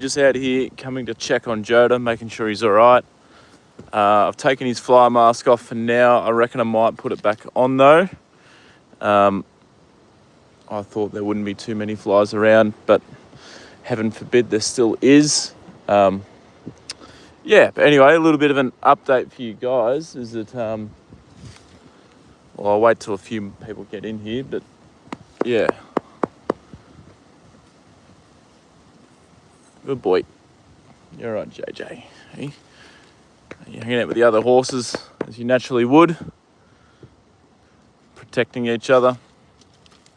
Just out here coming to check on Joda, making sure he's all right. I've taken his fly mask off for now. I reckon I might put it back on though. I thought there wouldn't be too many flies around, but heaven forbid there still is. Yeah, but anyway, a little bit of an update for you guys is that, well, I'll wait till a few people get in here, but yeah. Good boy. You're right, JJ. Hey? You're hanging out with the other horses as you naturally would, protecting each other.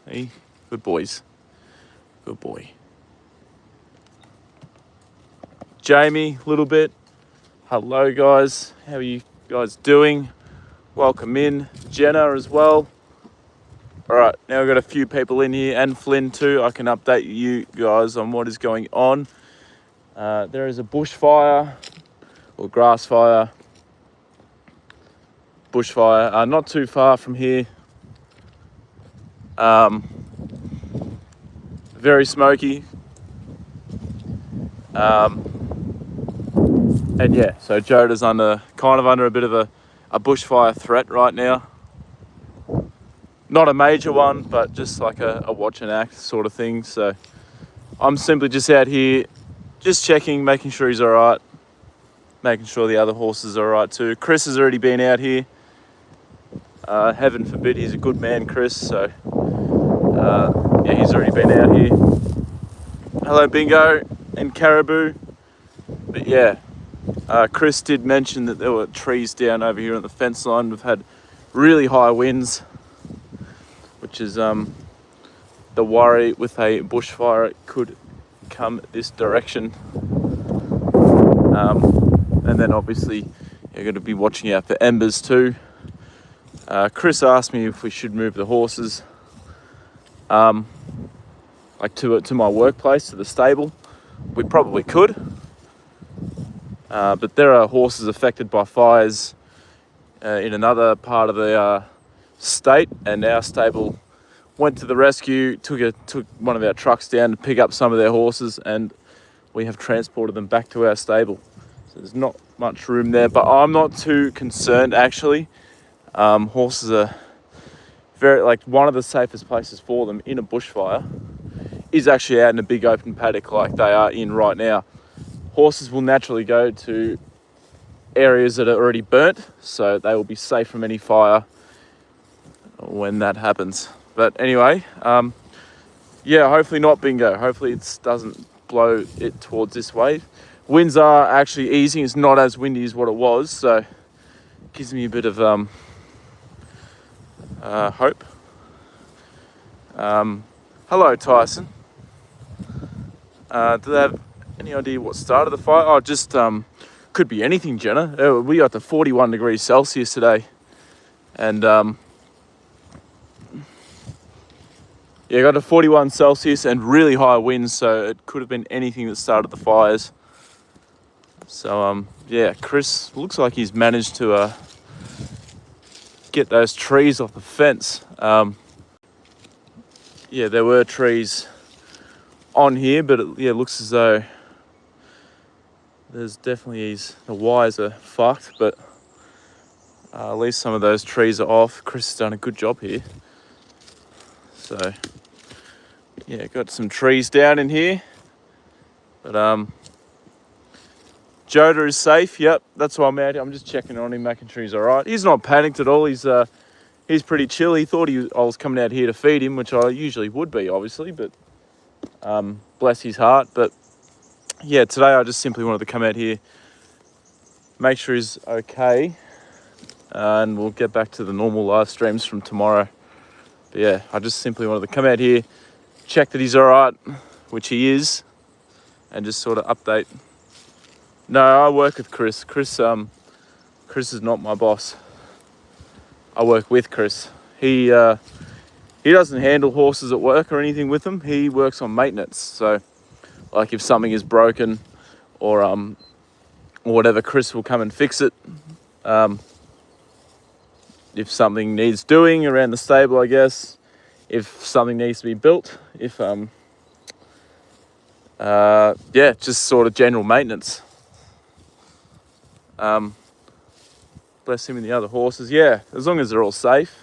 Hey? Good boys. Good boy. Jamie, a little bit. Hello, guys. How are you guys doing? Welcome in. Jenna as well. All right, now we've got a few people in here and Flynn too. I can update you guys on what is going on. There is a bushfire or grass fire. Bushfire, not too far from here. Very smoky. And yeah, so Joda's kind of under a bit of a bushfire threat right now. Not a major one, but just like a watch and act sort of thing. So I'm simply just out here, just checking, making sure he's all right, making sure the other horses are all right too. Chris has already been out here. Heaven forbid, he's a good man, Chris. So yeah, he's already been out here. Hello, Bingo and Caribou. But yeah, Chris did mention that there were trees down over here on the fence line. We've had really high winds, which is the worry with a bushfire. It could come this direction. And then obviously you're going to be watching out for embers too. Chris asked me if we should move the horses like to my workplace, to the stable. We probably could. But there are horses affected by fires in another part of the state, and our stable went to the rescue, took one of our trucks down to pick up some of their horses, and we have transported them back to our stable. So there's not much room there, but I'm not too concerned actually. Horses are one of the safest places for them in a bushfire is actually out in a big open paddock like they are in right now. Horses will naturally go to areas that are already burnt, so they will be safe from any fire when that happens. But anyway, yeah, hopefully not, Bingo. Hopefully it doesn't blow it towards this way. Winds are actually easing. It's not as windy as what it was, so it gives me a bit of hope. Hello, Tyson. Do they have any idea what started the fire? Oh, just could be anything, Jenna. We got to 41 degrees Celsius today, and yeah, got to 41 Celsius and really high winds, so it could have been anything that started the fires. So yeah, Chris looks like he's managed to get those trees off the fence. Yeah, there were trees on here, but it looks as though there's definitely the wires are fucked, but at least some of those trees are off. Chris has done a good job here. So yeah, got some trees down in here, but Joda is safe. Yep, that's why I'm out here. I'm just checking on him, making sure he's all right. He's not panicked at all. He's pretty chill. He thought I was coming out here to feed him, which I usually would be, obviously, but bless his heart. But yeah, today I just simply wanted to come out here, make sure he's okay, and we'll get back to the normal live streams from tomorrow. But yeah, I just simply wanted to come out here, check that he's all right, which he is, and just sort of update. No, I work with Chris. Chris is not my boss. I work with Chris. He doesn't handle horses at work or anything with them. He works on maintenance. So, like if something is broken or whatever, Chris will come and fix it. If something needs doing around the stable, I guess. If something needs to be built, if Yeah, just sort of general maintenance. Bless him and the other horses. Yeah, as long as they're all safe.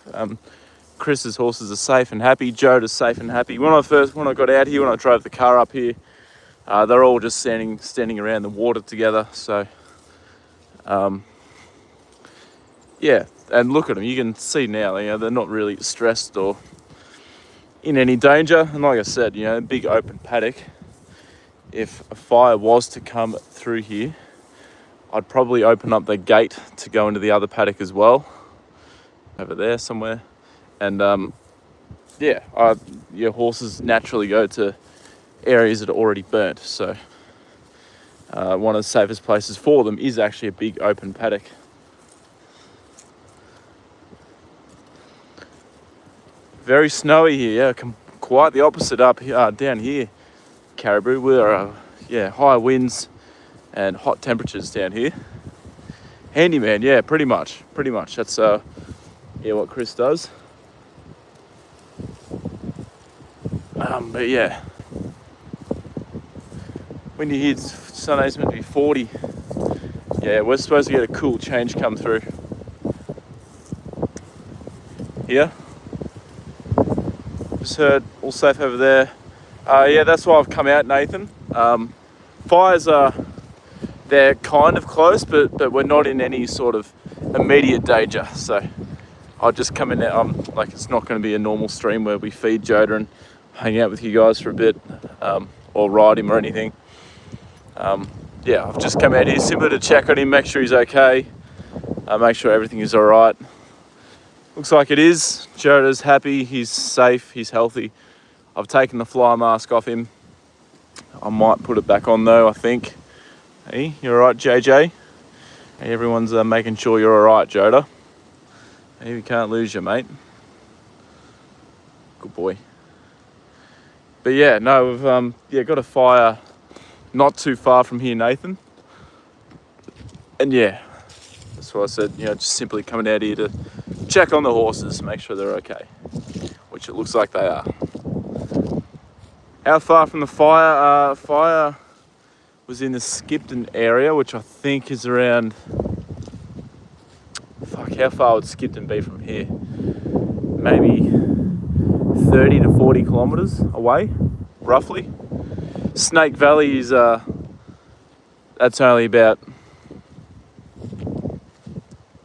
Chris's horses are safe and happy. Joda's safe and happy. When I got out here, when I drove the car up here, they're all just standing around the water together. So, yeah, and look at them. You can see now, they're not really stressed or in any danger. And like I said, big open paddock. If a fire was to come through here, I'd probably open up the gate to go into the other paddock as well, over there somewhere. And your horses naturally go to areas that are already burnt. So one of the safest places for them is actually a big open paddock. Very snowy here, yeah, quite the opposite up down here, Caribou. We're high winds and hot temperatures down here. Handyman, yeah, pretty much. That's what Chris does. But yeah, windy here, Sunday's meant to be 40. Yeah, we're supposed to get a cool change come through here. Just heard all safe over there. Yeah, that's why I've come out, Nathan. Fires they're kind of close, but we're not in any sort of immediate danger. So I'll just come in there. It's not going to be a normal stream where we feed Joda and hang out with you guys for a bit, or ride him or anything. I've just come out here simply to check on him, make sure he's okay, make sure everything is all right. Looks like it is. Joda's happy, he's safe, he's healthy. I've taken the fly mask off him. I might put it back on though, I think. Hey, you all right, JJ? Hey, everyone's making sure you're all right, Joda. Hey, we can't lose you, mate. Good boy. But yeah, no, we've got a fire not too far from here, Nathan. And yeah, that's why I said, just simply coming out here to check on the horses, make sure they're okay, which it looks like they are. How far from the fire? Fire was in the Skipton area, which I think is around, how far would Skipton be from here? Maybe 30 to 40 kilometres away, roughly. Snake Valley is, that's only about,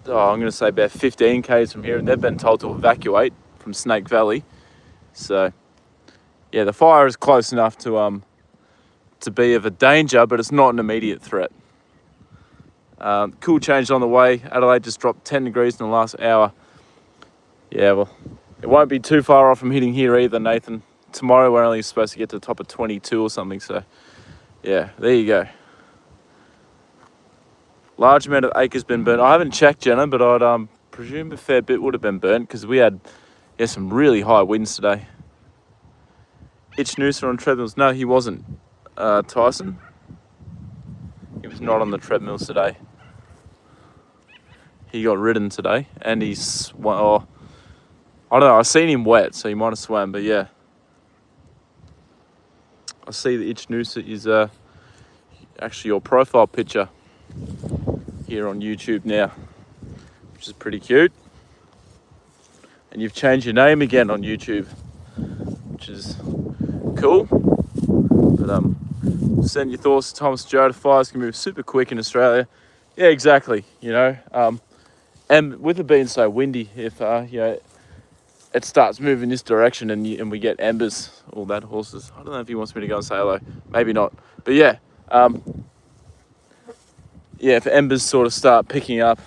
I'm going to say about 15 k's from here, and they've been told to evacuate from Snake Valley. So, yeah, the fire is close enough to be of a danger, but it's not an immediate threat. Cool change on the way. Adelaide just dropped 10 degrees in the last hour. Yeah, well, it won't be too far off from hitting here either, Nathan. Tomorrow we're only supposed to get to the top of 22 or something, so yeah, there you go. Large amount of acres been burnt. I haven't checked, Jenna, but I'd presume a fair bit would have been burnt because we had some really high winds today. Itch Noosa on treadmills. No, he wasn't, Tyson. He was not on the treadmills today. He got ridden today, and I don't know, I seen him wet, so he might have swam, but yeah. I see the Itch Noosa is actually your profile picture here on YouTube now, which is pretty cute. And you've changed your name again on YouTube, which is cool. But send your thoughts to Thomas Joda. Fires can move super quick in Australia. Yeah, exactly. And with it being so windy, if it starts moving this direction and we get embers, all that horses. I don't know if he wants me to go and say hello. Maybe not. But yeah, if embers sort of start picking up,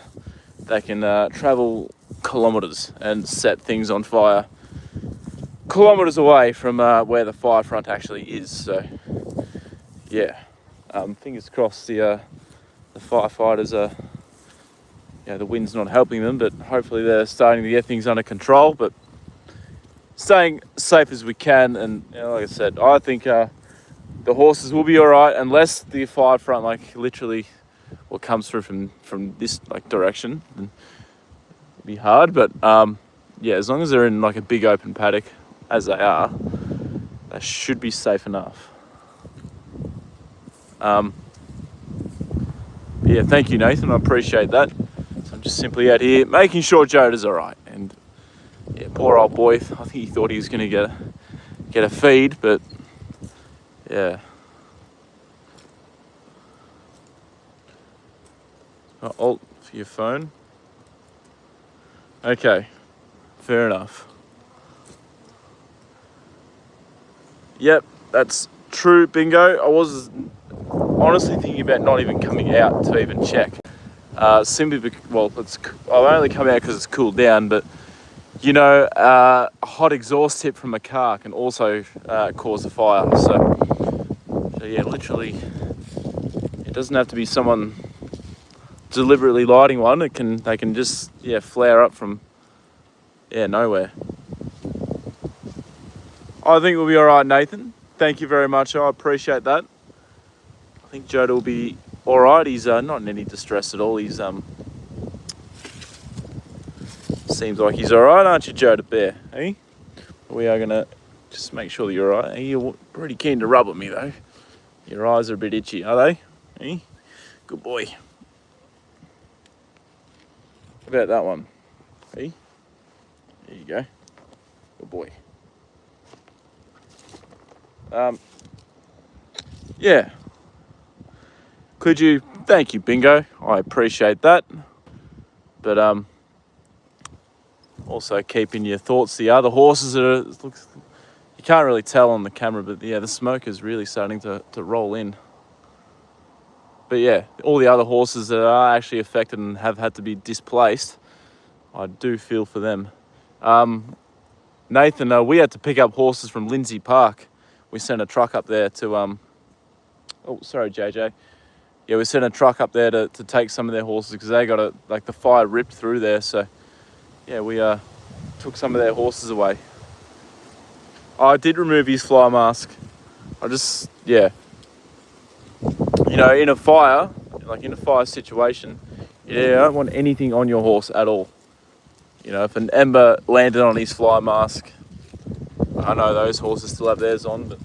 they can travel kilometres and set things on fire kilometres away from where the fire front actually is. So yeah, fingers crossed the firefighters are, the wind's not helping them, but hopefully they're starting to get things under control, but staying safe as we can. And like I said, I think the horses will be all right unless the fire front, literally what comes through from this direction, then it'll be hard. But as long as they're in a big open paddock, as they are, they should be safe enough. Yeah, thank you, Nathan. I appreciate that. So I'm just simply out here making sure Joda's all right. And yeah, poor old boy. I think he thought he was going to get a feed, but yeah. Alt for your phone. Okay, fair enough. Yep, that's true, bingo. I was honestly thinking about not even coming out to even check. Simply because, I'll only come out because it's cooled down, but you know, a hot exhaust tip from a car can also cause a fire. So yeah, literally, it doesn't have to be someone deliberately lighting one. They can just flare up from nowhere. I think we'll be all right, Nathan. Thank you very much. I appreciate that. I think Joda will be all right. He's not in any distress at all. He's seems like he's all right, aren't you, Joda Bear? Eh? We are gonna just make sure that you're all right. You're pretty keen to rub at me though. Your eyes are a bit itchy, are they? Eh? Good boy. How about that one? Eh? There you go. Good boy. Yeah. Could you? Thank you, Bingo. I appreciate that. But also keeping your thoughts. The other horses you can't really tell on the camera, but yeah, the smoke is really starting to roll in. But yeah, all the other horses that are actually affected and have had to be displaced, I do feel for them. Nathan, we had to pick up horses from Lindsay Park. We sent a truck up there to oh, sorry, JJ. Yeah, we sent a truck up there to take some of their horses because they got the fire ripped through there. So yeah, we took some of their horses away. I did remove his fly mask. You know, in a fire situation, you don't want anything on your horse at all. You know, if an ember landed on his fly mask, I know those horses still have theirs on, but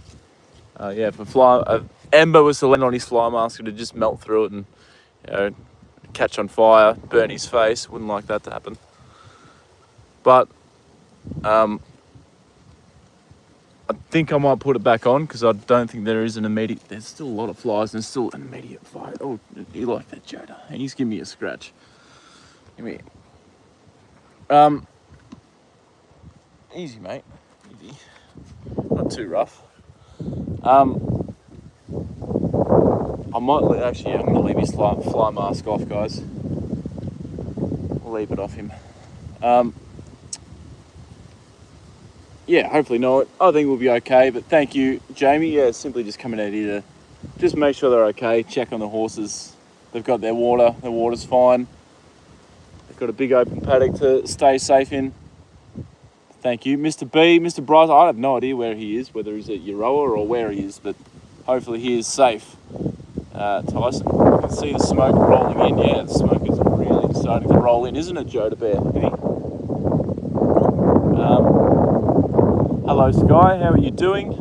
if an ember was to land on his fly mask, it would just melt through it and, you know, catch on fire, burn his face. Wouldn't like that to happen. But I think I might put it back on because I don't think there's still a lot of flies and still an immediate fire. Oh, you like that, Joda? He's giving me a scratch. Give me. Easy, mate. Easy. Not too rough. I'm gonna leave his fly mask off, guys. I'll leave it off him. Yeah, hopefully not. I think we'll be okay, but thank you, Jamie. Yeah, simply just coming out here to just make sure they're okay, check on the horses. They've got their water's fine. They've got a big open paddock to stay safe in. Thank you. Mr. B, Mr. Bryce, I have no idea where he is, whether he's at Euroa or where he is, but hopefully he is safe. Tyson, you can see the smoke rolling in. Yeah, the smoke is really starting to roll in, isn't it, Joda Bear? Hello, Sky. How are you doing?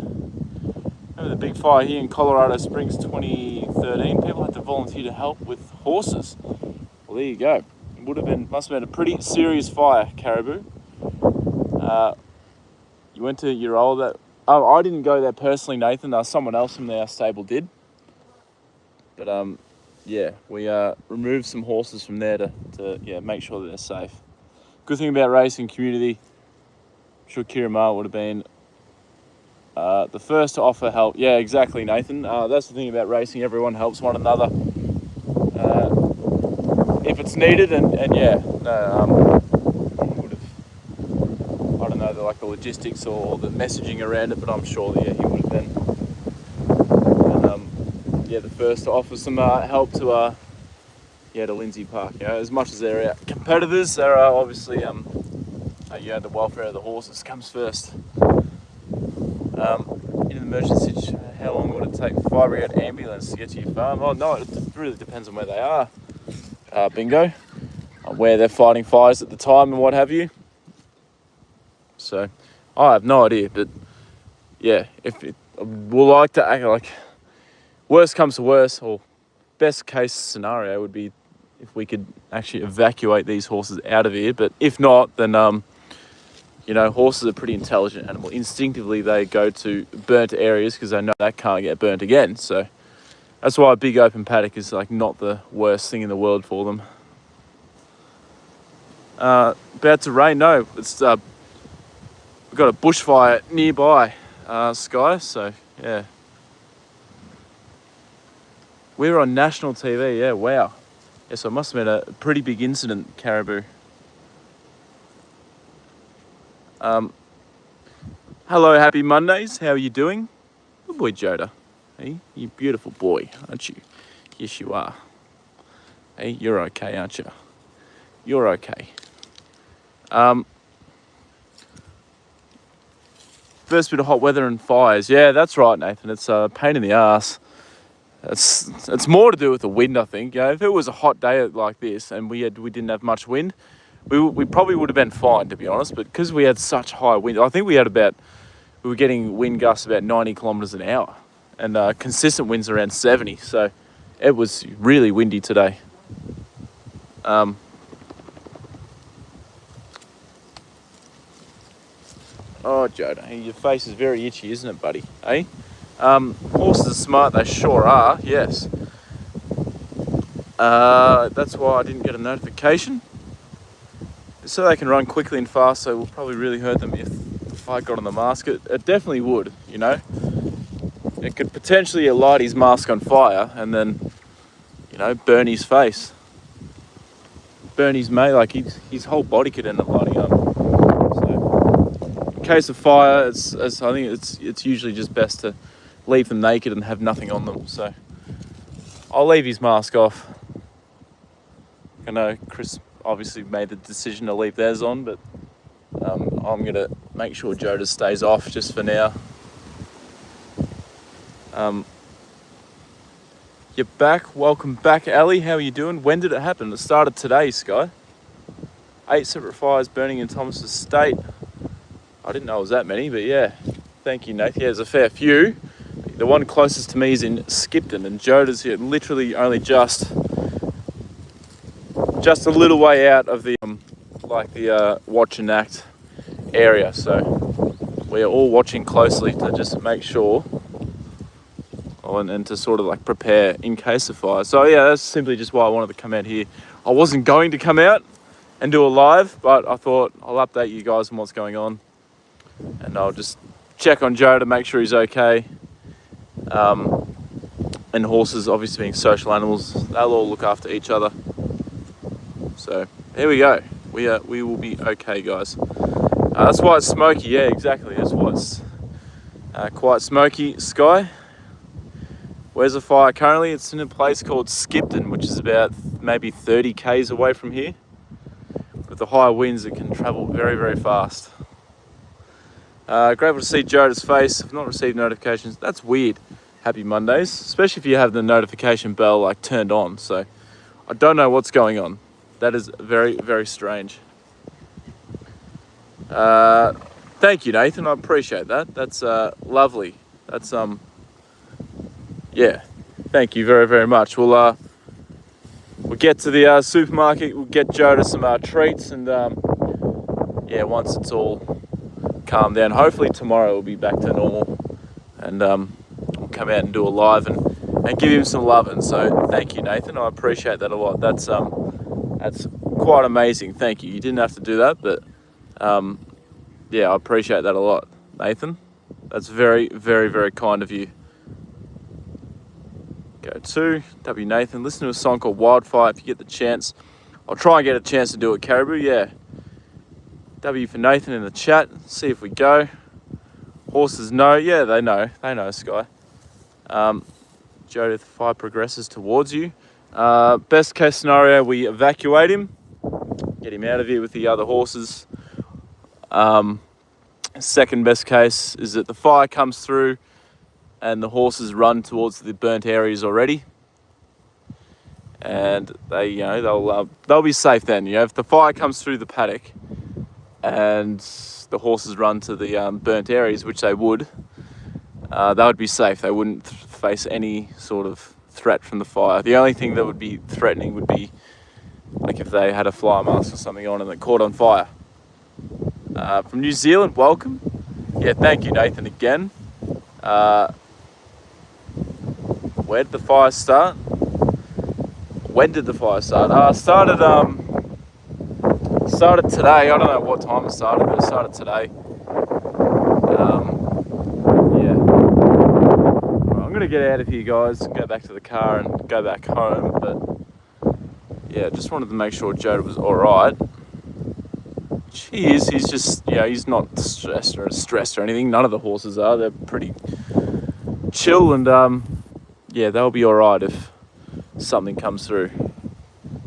Remember the big fire here in Colorado Springs 2013? People had to volunteer to help with horses. Well, there you go. Must have been a pretty serious fire, Caribou. You went to Euroa. I didn't go there personally, Nathan. Someone else from our stable did. But yeah, we removed some horses from there to make sure that they're safe. Good thing about racing community, I'm sure Kiramar would have been the first to offer help. Yeah, exactly, Nathan. That's the thing about racing. Everyone helps one another if it's needed. And yeah, no, would have, I don't know, the logistics or the messaging around it, but I'm sure that he would have been. The first to offer some help to Lindsay Park. You know, as much as they're our competitors, there are obviously the welfare of the horses comes first. In an emergency, how long would it take the fire brigade ambulance to get to your farm? Oh no, it really depends on where they are. Bingo, where they're fighting fires at the time and what have you. So I have no idea, but yeah, we'll like to act like. worst comes to worst, or best case scenario would be if we could actually evacuate these horses out of here. But if not, then horses are pretty intelligent animal. Instinctively, they go to burnt areas because they know that can't get burnt again. So that's why a big open paddock is like not the worst thing in the world for them. About to rain? No, it's we've got a bushfire nearby, Sky. So yeah, we were on national TV. Yeah, wow. Yeah, so it must have been a pretty big incident, Caribou. Hello, happy Mondays. How are you doing? Good boy, Joda. Hey, you beautiful boy, aren't you? Yes, you are. Hey, you're okay, aren't you? You're okay. First bit of hot weather and fires. Yeah, that's right, Nathan. It's a pain in the ass. It's more to do with the wind, I think. If it was a hot day like this and we didn't have much wind, we probably would have been fine, to be honest. But because we had such high wind, I think we were getting wind gusts about 90 kilometres an hour, and consistent winds around 70. So it was really windy today. Oh, Joda, your face is very itchy, isn't it, buddy? Eh? Horses are smart, they sure are, yes. That's why I didn't get a notification. So they can run quickly and fast, so it will probably really hurt them if the fire got on the mask. It definitely would, It could potentially light his mask on fire and then, burn his face. Burn his mate, like his whole body could end up lighting up. So, in case of fire, I think it's usually just best to leave them naked and have nothing on them. So I'll leave his mask off. I know Chris obviously made the decision to leave theirs on, but I'm going to make sure Joda stays off just for now. You're back. Welcome back, Ali. How are you doing? When did it happen? It started today, Sky. 8 separate fires burning in Thomas Estate. I didn't know it was that many, but yeah. Thank you, Nathan. Yeah, there's a fair few. The one closest to me is in Skipton, and Joda's here literally only just a little way out of the watch and act area. So we are all watching closely to just make sure and to sort of like prepare in case of fire. So yeah, that's simply just why I wanted to come out here. I wasn't going to come out and do a live, but I thought I'll update you guys on what's going on, and I'll just check on Joe to make sure he's okay. And horses, obviously being social animals, they'll all look after each other. So here we go. We will be okay, guys. That's why it's smoky. Yeah, exactly. That's why it's quite smoky. Sky. Where's the fire currently? It's in a place called Skipton, which is about maybe 30 k's away from here. With the high winds, it can travel very, very fast. Grateful to see Joda's face. I've not received notifications. That's weird. Happy Mondays, especially if you have the notification bell turned on. So I don't know what's going on. That is very, very strange. Thank you, Nathan. I appreciate that. That's lovely. That's yeah. Thank you very, very much. We'll get to the supermarket. We'll get Joda some treats, and yeah, once it's all calmed down, hopefully tomorrow we'll be back to normal, and we'll come out and do a live and give him some love. And so thank you, Nathan. I appreciate that a lot. That's quite amazing. Thank you. You didn't have to do that, but yeah, I appreciate that a lot, Nathan. That's very, very, very kind of you. Go to W Nathan. Listen to a song called Wildfire if you get the chance. I'll try and get a chance to do it, Caribou. Yeah. W for Nathan in the chat. See if we go. Horses know. Yeah, they know. They know, Sky. Joda, the fire progresses towards you. Best case scenario, we evacuate him. Get him out of here with the other horses. Second best case is that the fire comes through and the horses run towards the burnt areas already, and they, they'll be safe then. If the fire comes through the paddock and the horses run to the burnt areas, which they would be safe. They wouldn't face any sort of threat from the fire. The only thing that would be threatening would be like if they had a fly mask or something on and it caught on fire. From New Zealand, welcome. Yeah, thank you, Nathan, again. Where did the fire start? When did the fire start? Started today. I don't know what time it started, but it started today. Yeah. Right, I'm gonna get out of here, guys, go back to the car and go back home. But yeah, just wanted to make sure Joda was all right. He is. He's just, he's not stressed or anything. None of the horses are. They're pretty chill, and yeah, they'll be all right if something comes through.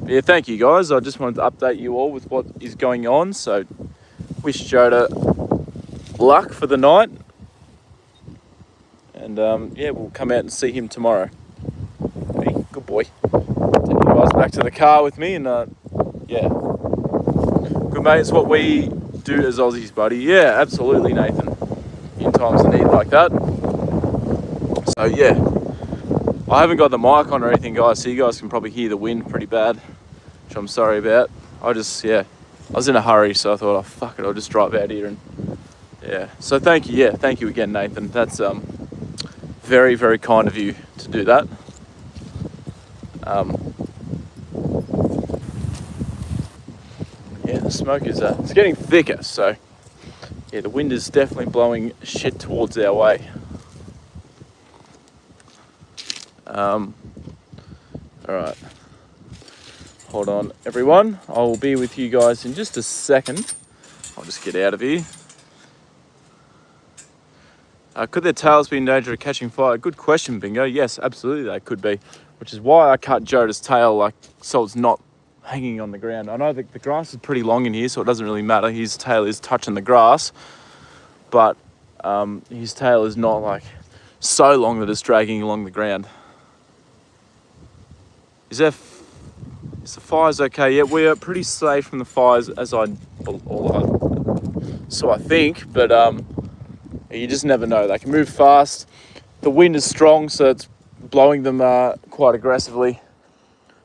But yeah, thank you, guys. I just wanted to update you all with what is going on. So, wish Joda luck for the night, and yeah, we'll come out and see him tomorrow. Hey, good boy. Take you guys back to the car with me, and yeah. Good mate, it's what we do as Aussies, buddy. Yeah, absolutely, Nathan. In times of need like that. So yeah, I haven't got the mic on or anything, guys, so you guys can probably hear the wind pretty bad, which I'm sorry about. I was in a hurry, so I thought, oh fuck it, I'll just drive out here and yeah. So thank you, thank you again, Nathan. That's very, very kind of you to do that. Yeah, the smoke is it's getting thicker, so yeah, the wind is definitely blowing shit towards our way. All right, hold on, everyone. I will be with you guys in just a second. I'll just get out of here. Could their tails be in danger of catching fire? Good question, Bingo. Yes, absolutely they could be, which is why I cut Joda's tail so it's not hanging on the ground. I know that the grass is pretty long in here, so it doesn't really matter. His tail is touching the grass, but his tail is not so long that it's dragging along the ground. Is the fires okay? Yeah, we are pretty safe from the fires, so I think, but you just never know. They can move fast. The wind is strong, so it's blowing them quite aggressively.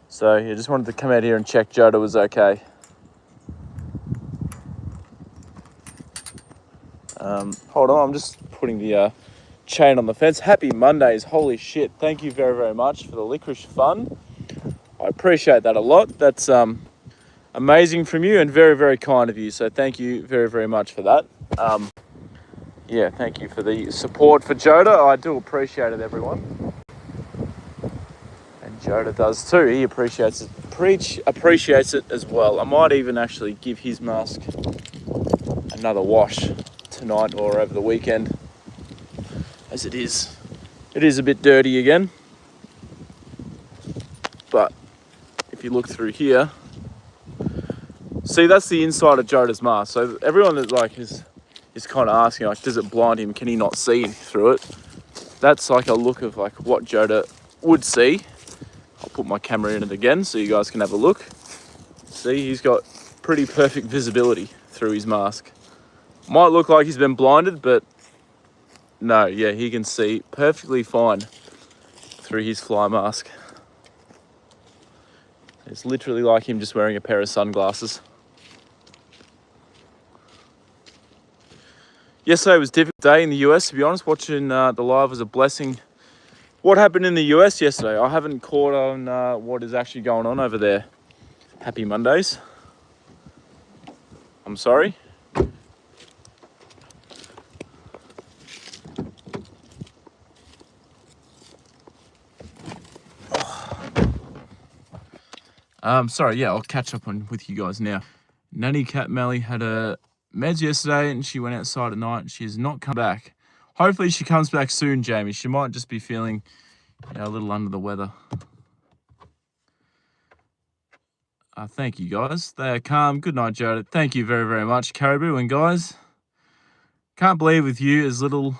So yeah, just wanted to come out here and check Joda was okay. Hold on, I'm just putting the chain on the fence. Happy Mondays, holy shit. Thank you very, very much for the licorice fun. I appreciate that a lot. That's amazing from you and very, very kind of you. So thank you very, very much for that. Yeah, thank you for the support for Joda. I do appreciate it, everyone. And Joda does too. He appreciates it as well. I might even actually give his mask another wash tonight or over the weekend, as it is a bit dirty again. But if you look through here, see, that's the inside of Joda's mask. So everyone that is kind of asking, does it blind him? Can he not see through it? That's a look of what Joda would see. I'll put my camera in it again so you guys can have a look. See, he's got pretty perfect visibility through his mask. Might look like he's been blinded, but no, yeah, he can see perfectly fine through his fly mask. It's literally like him just wearing a pair of sunglasses. Yesterday was a difficult day in the US, to be honest. Watching the live was a blessing. What happened in the US yesterday? I haven't caught on what is actually going on over there. Happy Mondays. I'm sorry. Sorry, yeah, I'll catch up with you guys now. Nanny Cat Melly had a meds yesterday and she went outside at night. She has not come back. Hopefully she comes back soon, Jamie. She might just be feeling a little under the weather. Thank you, guys. They are calm. Good night, Joda. Thank you very, very much, Caribou. And guys, can't believe with you as little...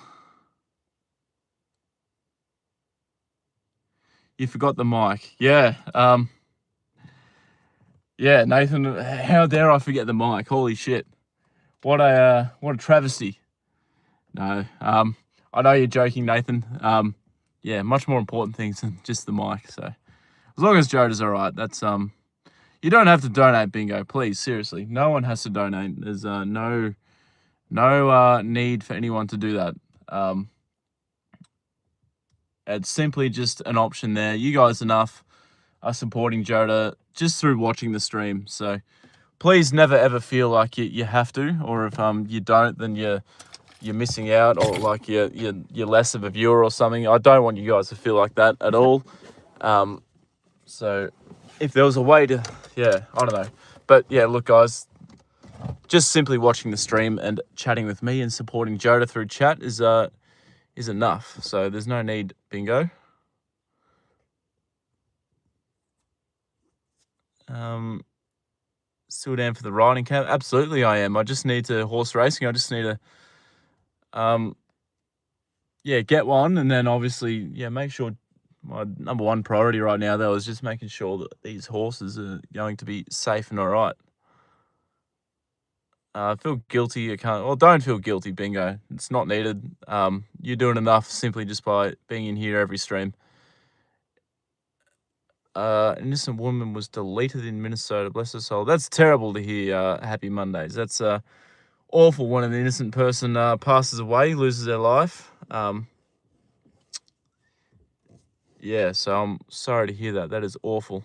You forgot the mic. Yeah. Yeah, Nathan, how dare I forget the mic? Holy shit. What a travesty. No, I know you're joking, Nathan. yeah, much more important things than just the mic. So as long as Joda's all right, that's you don't have to donate, Bingo. Please, seriously, no one has to donate. There's no need for anyone to do that. It's simply just an option there. You guys enough are supporting Joda just through watching the stream. So please never ever feel like you have to, or if you don't, then you're missing out, or like you're less of a viewer or something. I don't want you guys to feel like that at all. So if there was a way to, yeah, I don't know. But yeah, look, guys, just simply watching the stream and chatting with me and supporting Joda through chat is enough. So there's no need, Bingo. Still down for the riding camp? Absolutely, I am. I just need to horse racing. I just need to, yeah, get one, and then obviously, yeah, make sure. My number one priority right now, though, is just making sure that these horses are going to be safe and all right. I feel guilty. I can't. Well, don't feel guilty, Bingo. It's not needed. You're doing enough simply just by being in here every stream. Innocent woman was deleted in Minnesota. Bless her soul. That's terrible to hear. Happy Mondays. That's awful when an innocent person passes away, loses their life. Yeah, so I'm sorry to hear that. That is awful.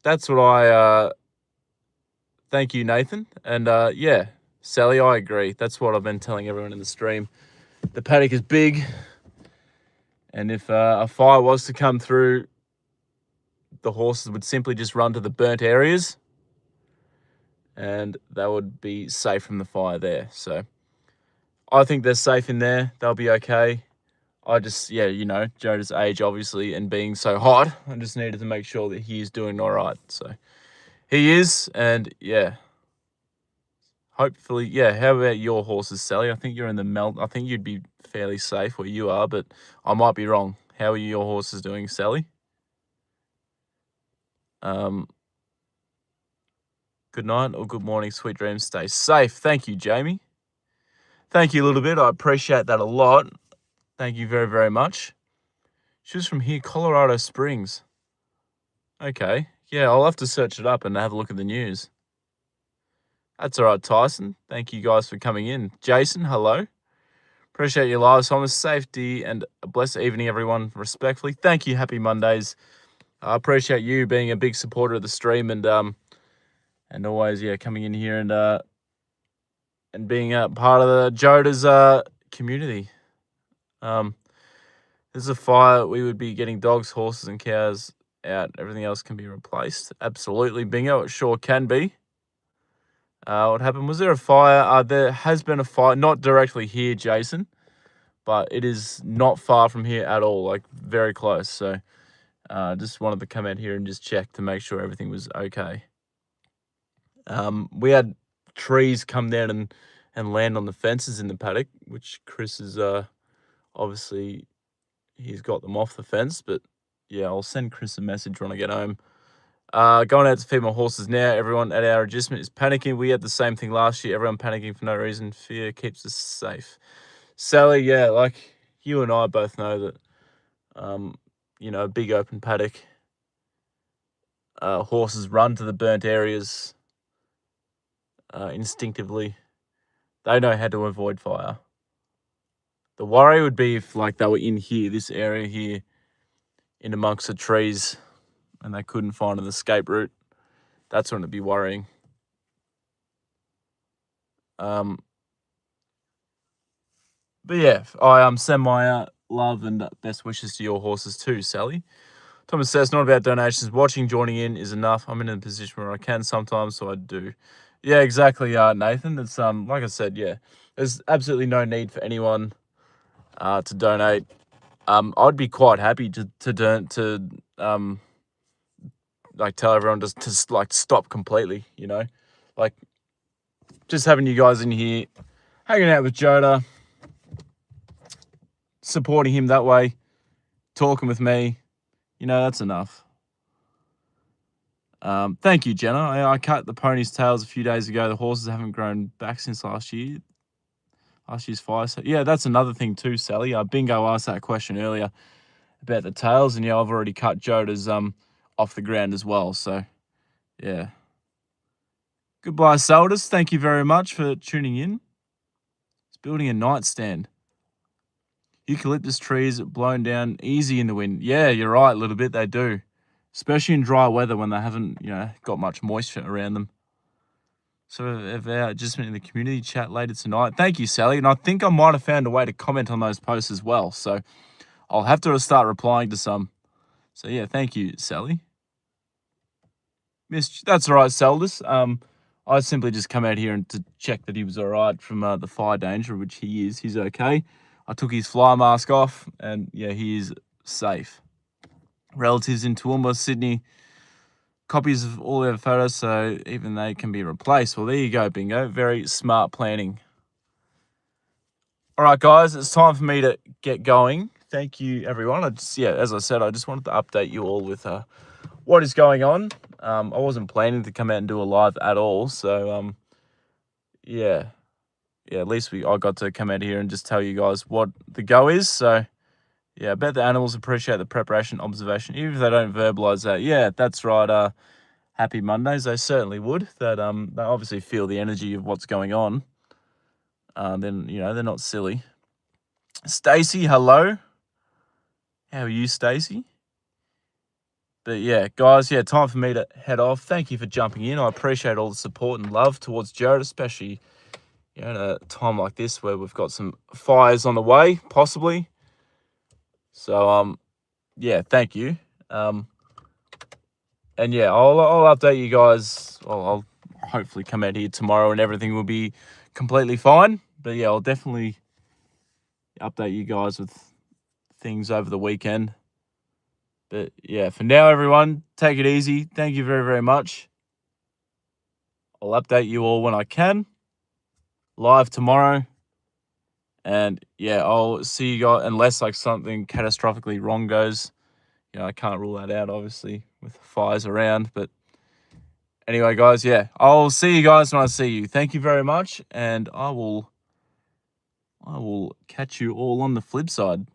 That's what I thank you, Nathan. And yeah, Sally, I agree. That's what I've been telling everyone in the stream. The paddock is big, and if a fire was to come through, the horses would simply just run to the burnt areas, and they would be safe from the fire there. So I think they're safe in there. They'll be okay. I just, yeah, you know, Joda's age, obviously, and being so hot, I just needed to make sure that he is doing all right. So he is, and yeah, hopefully, yeah. How about your horses, Sally? I think you're in the melt. I think you'd be fairly safe where you are, but I might be wrong. How are your horses doing, Sally? Good night or good morning, sweet dreams. Stay safe. Thank you, Jamie. Thank you a little bit. I appreciate that a lot. Thank you very, very much. She was from here, Colorado Springs. Okay. Yeah, I'll have to search it up and have a look at the news. That's all right, Tyson. Thank you guys for coming in. Jason, hello. Appreciate your lives, Thomas. Safety and a blessed evening, everyone. Respectfully. Thank you. Happy Mondays. I appreciate you being a big supporter of the stream and always, yeah, coming in here and being a part of the Joda's community. There's a fire, we would be getting dogs, horses, and cows out. Everything else can be replaced. Absolutely, Bingo. It sure can be. What happened? Was there a fire? There has been a fire, not directly here, Jason, but it is not far from here at all, like very close. So just wanted to come out here and just check to make sure everything was okay. We had trees come down and land on the fences in the paddock, which Chris is obviously, he's got them off the fence, but yeah, I'll send Chris a message when I get home. Going out to feed my horses now. Everyone at our adjustment is panicking. We had the same thing last year. Everyone panicking for no reason. Fear keeps us safe. Sally, yeah, like you and I both know that, you know, a big open paddock, horses run to the burnt areas instinctively. They know how to avoid fire. The worry would be if, like, they were in here, this area here, in amongst the trees, and they couldn't find an escape route. That's when it'd be worrying. But yeah, I send my love and best wishes to your horses too, Sally. Thomas says, not about donations. Watching, joining in is enough. I'm in a position where I can sometimes, so I do. Yeah, exactly, Nathan. It's like I said, yeah, there's absolutely no need for anyone to donate. I'd be quite happy to like tell everyone just to like stop completely, you know, like just having you guys in here, hanging out with Joda, supporting him that way, talking with me, you know, that's enough. Thank you, Jenna. I cut the pony's tails a few days ago. The horses haven't grown back since last year. Last year's fire. So yeah, that's another thing too, Sally. Bingo asked that question earlier about the tails, and yeah, I've already cut Joda's off the ground as well. So yeah. Goodbye, Saldus. Thank you very much for tuning in. It's building a nightstand. Eucalyptus trees blown down easy in the wind. Yeah, you're right, a little bit. They do, especially in dry weather when they haven't, got much moisture around them. So if just in the community chat later tonight. Thank you, Sally. And I think I might have found a way to comment on those posts as well. So I'll have to start replying to some. So yeah, thank you, Sally. That's all right, Saldus. I simply just come out here and to check that he was all right from the fire danger, which he is. He's okay. I took his fly mask off, and yeah, he is safe. Relatives in Toowoomba, Sydney, copies of all their photos, so even they can be replaced. Well, there you go, Bingo. Very smart planning. All right, guys, it's time for me to get going. Thank you, everyone. As I said, I just wanted to update you all with what is going on. I wasn't planning to come out and do a live at all, so yeah, at least I got to come out here and just tell you guys what the go is. So yeah, I bet the animals appreciate the preparation, observation, even if they don't verbalize that. Yeah, that's right. Happy Mondays. They certainly would. That they obviously feel the energy of what's going on. Then they're not silly. Stacy, hello. How are you, Stacy? But yeah, guys, time for me to head off. Thank you for jumping in. I appreciate all the support and love towards Joda, especially in a time like this where we've got some fires on the way, possibly. So thank you. And yeah, I'll update you guys. I'll hopefully come out here tomorrow and everything will be completely fine. But yeah, I'll definitely update you guys with things over the weekend. But yeah, for now, everyone, take it easy. Thank you very, very much. I'll update you all when I can. Live tomorrow. And yeah, I'll see you guys, unless like something catastrophically wrong goes. I can't rule that out, obviously, with fires around. But anyway, guys, I'll see you guys when I see you. Thank you very much. And I will catch you all on the flip side.